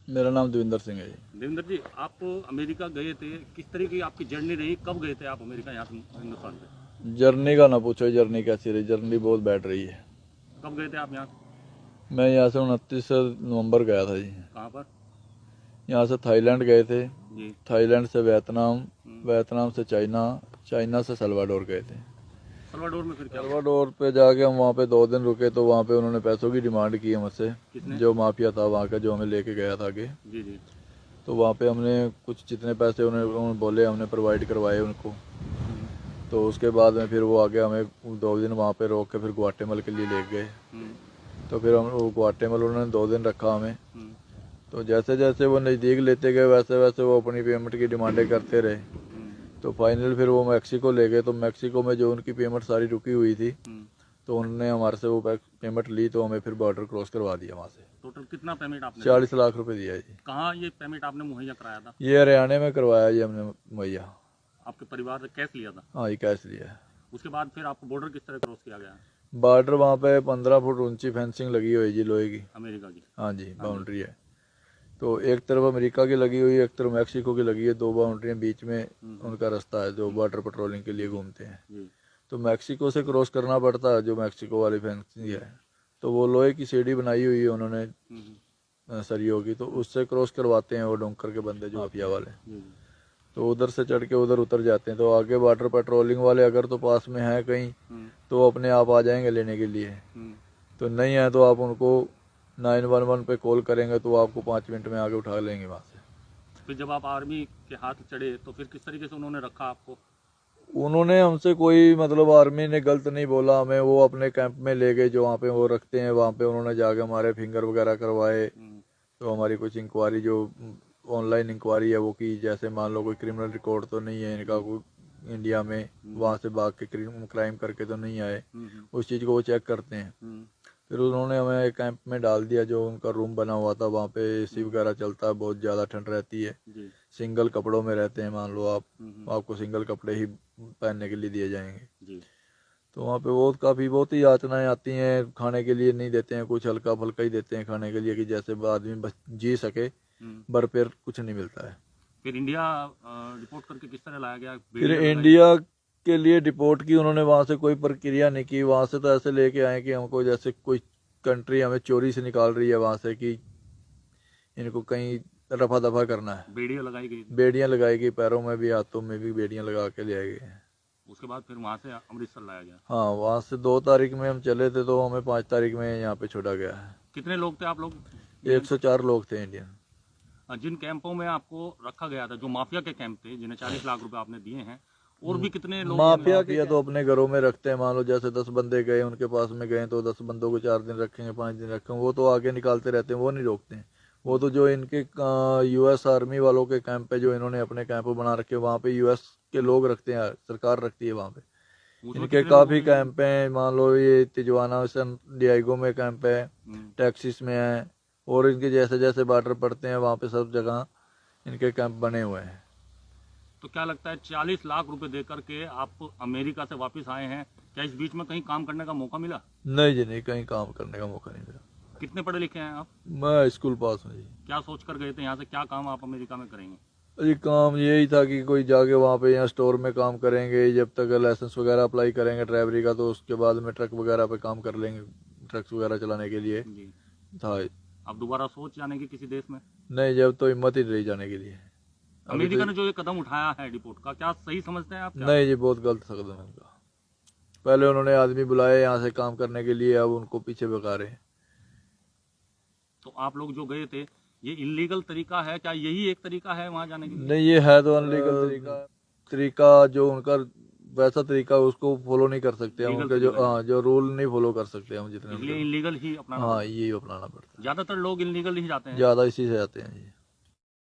मेरा नाम देविंदर सिंह है जी। देवेंद्र जी, आप अमेरिका गए थे, किस तरह की आपकी जर्नी रही? कब गए थे आप अमेरिका, यहाँ से हिंदुस्तान से? जर्नी का ना पूछो, जर्नी कैसी रही। जर्नी बहुत बैड रही है। कब गए थे आप यहाँ? मैं यहाँ से 29 नवंबर गया था जी। कहाँ पर? यहाँ से थाईलैंड गए थे, जी। थाईलैंड से वियतनाम, वियतनाम से चाइना, चाइना से सल्वाडोर गए थे। सल्वाडोर में फिर क्या हुआ? सल्वाडोर पे जाके हम वहाँ पे 2 दिन रुके, तो वहाँ पे उन्होंने पैसों की डिमांड की हमसे। कितने? जो माफिया था वहाँ का, जो हमें लेके गया था आगे। जी जी। तो वहाँ पे हमने कुछ जितने पैसे उन्होंने बोले हमने प्रोवाइड करवाए उनको। तो उसके बाद में फिर वो आगे हमें 2 दिन वहाँ पे रोक के फिर ग्वाटेमल के लिए ले गए। तो फिर हम वो ग्वाटेमल उन्होंने 2 दिन रखा हमें। तो जैसे जैसे वो नज़दीक लेते गए वैसे वैसे वो अपनी पेमेंट की डिमांडें करते रहे। तो फाइनल फिर वो मैक्सिको ले गए। तो मैक्सिको में जो उनकी पेमेंट सारी रुकी हुई थी, तो उन्होंने हमारे से वो पेमेंट ली, तो हमें फिर बॉर्डर क्रॉस करवा दिया वहाँ से। टोटल कितना पेमेंट आपने? 40 लाख रुपए दिया जी। कहाँ ये पेमेंट आपने मुहैया कराया था? ये हरियाणा में करवाया जी हमने मुहैया। आपके परिवार ने कैश लिया था? हाँ, ये कैश लिया है। उसके बाद फिर आपको बॉर्डर किस तरह क्रॉस किया गया? बॉर्डर वहाँ पे 15 फुट ऊंची फेंसिंग लगी हुई है जी, लोहे की। अमेरिका की? हाँ जी, बाउंड्री है। तो एक तरफ अमेरिका की लगी हुई है, एक तरफ मैक्सिको की लगी है। 2 बाउंड्रियाँ, बीच में उनका रास्ता है जो बॉर्डर पेट्रोलिंग के लिए घूमते हैं। तो मैक्सिको से क्रॉस करना पड़ता है, जो मैक्सिको वाली फेंसिंग है। तो वो लोहे की सीढ़ी बनाई हुई है उन्होंने सरियों की, तो उससे क्रॉस करवाते हैं वो डोंकर के बंदे जो माफिया वाले। तो उधर से चढ़ के उधर उतर जाते हैं। तो आगे बॉर्डर पेट्रोलिंग वाले अगर तो पास में है कहीं, तो वो अपने आप आ जाएंगे लेने के लिए। तो नहीं है तो आप उनको 911 पे कॉल करेंगे, तो वो आपको 5 मिनट में आगे उठा लेंगे वहाँ से। फिर जब आप आर्मी के हाथ चढ़े तो फिर किस तरीके से उन्होंने रखा आपको? उन्होंने हमसे कोई मतलब आर्मी ने गलत नहीं बोला हमें। वो अपने कैंप में ले गए जो वहाँ पे वो रखते हैं। वहाँ पे उन्होंने जाके हमारे फिंगर वगैरह करवाए। तो हमारी कुछ इंक्वायरी जो ऑनलाइन इंक्वायरी है वो की। जैसे मान लो कोई क्रिमिनल रिकॉर्ड तो नहीं है इनका कोई इंडिया में, वहाँ से भाग के क्राइम करके तो नहीं आए, उस चीज़ को वो चेक करते हैं। फिर उन्होंने हमें एक कैंप में डाल दिया जो उनका रूम बना हुआ था। वहाँ पे एसी वगैरह चलता है, बहुत ज़्यादा ठंड रहती है। सिंगल कपड़ों में रहते हैं। मान लो आप, आपको सिंगल कपड़े ही पहनने के लिए दिए जाएंगे। तो वहाँ पे बहुत ही यातनाएं आती हैं। खाने के लिए नहीं देते हैं, कुछ हल्का फुल्का ही देते हैं खाने के लिए कि जैसे आदमी बस जी सके। भरपेट कुछ नहीं मिलता है। फिर इंडिया रिपोर्ट करके किस तरह लाया गया? फिर इंडिया के लिए डिपोर्ट की उन्होंने। वहाँ से कोई प्रक्रिया नहीं की। वहाँ से तो ऐसे लेके आए कि हमको जैसे कोई कंट्री हमें चोरी से निकाल रही है वहाँ से, कि इनको कहीं रफा दफा करना है। बेड़ियाँ लगाई गई? बेड़ियाँ लगाई गई, पैरों में भी हाथों में भी बेड़ियाँ लगा के ले आए गए। उसके बाद फिर वहाँ से अमृतसर लाया गया? हाँ, वहाँ से 2 तारीख में हम चले थे, तो हमें 5 तारीख में यहाँ पे छोड़ा गया है। कितने लोग थे आप लोग? 104 लोग थे इंडियन। जिन कैंपों में आपको रखा गया था, जो माफिया के कैंप थे जिन्हें 40 लाख रुपए आपने दिए हैं, और भी कितने लोग? माफिया किया तो अपने घरों में रखते हैं। मान लो जैसे 10 बंदे गए उनके पास में गए, तो 10 बंदों को 4 दिन रखेंगे, 5 दिन रखेंगे। वो तो आगे निकालते रहते हैं, वो नहीं रोकते हैं। वो तो जो इनके यूएस आर्मी वालों के कैंप पे, जो इन्होंने अपने कैंप बना रखे, वहाँ पे यूएस के लोग रखते हैं, सरकार रखती है वहाँ पे। इनके काफी कैंप हैं। मान लो ये तिजुआना सन डिएगो में कैंप है, टेक्सास में है, और इनके जैसे जैसे बॉर्डर पड़ते हैं वहाँ पे सब जगह इनके कैंप बने हुए हैं। तो क्या लगता है 40 लाख रुपए देकर के आप अमेरिका से वापस आए हैं, क्या इस बीच में कहीं काम करने का मौका मिला? नहीं जी, नहीं, कहीं काम करने का मौका नहीं मिला। कितने पढ़े लिखे हैं आप? मैं स्कूल पास हूँ जी। क्या सोच कर गए थे यहाँ से? क्या काम आप अमेरिका में करेंगे? जी, काम यही था कि कोई जाके वहाँ पे यहाँ स्टोर में काम करेंगे, जब तक लाइसेंस वगैरह अप्लाई करेंगे ड्राइवरी का, तो उसके बाद में ट्रक वगैरह पे काम कर लेंगे, ट्रक्स वगैरह चलाने के लिए था। अब दोबारा सोच जाने की किसी देश में? नहीं, जब तो हिम्मत ही नहीं जाने के लिए। अमेरिका ने जो ये कदम उठाया है डिपोर्ट का, क्या सही समझते हैं आप? नहीं जी, बहुत गलत कदम है उनका। पहले उन्होंने आदमी बुलाए यहाँ से काम करने के लिए, अब उनको पीछे भगा रहे हैं। तो आप लोग जो गए थे, ये इलीगल तरीका है क्या? यही एक तरीका है वहाँ जाने के लिए? नहीं, ये है तो अनलीगल तरीका। जो उनका वैसा तरीका उसको फॉलो नहीं कर सकते हम। उनके जो रूल नहीं फॉलो कर सकते हम जितने। इसलिए इलीगल ही अपनाना? हाँ, ये अपनाना पड़ता है। ज्यादातर लोग इलीगल ही जाते हैं? ज्यादा इसी से जाते हैं जी।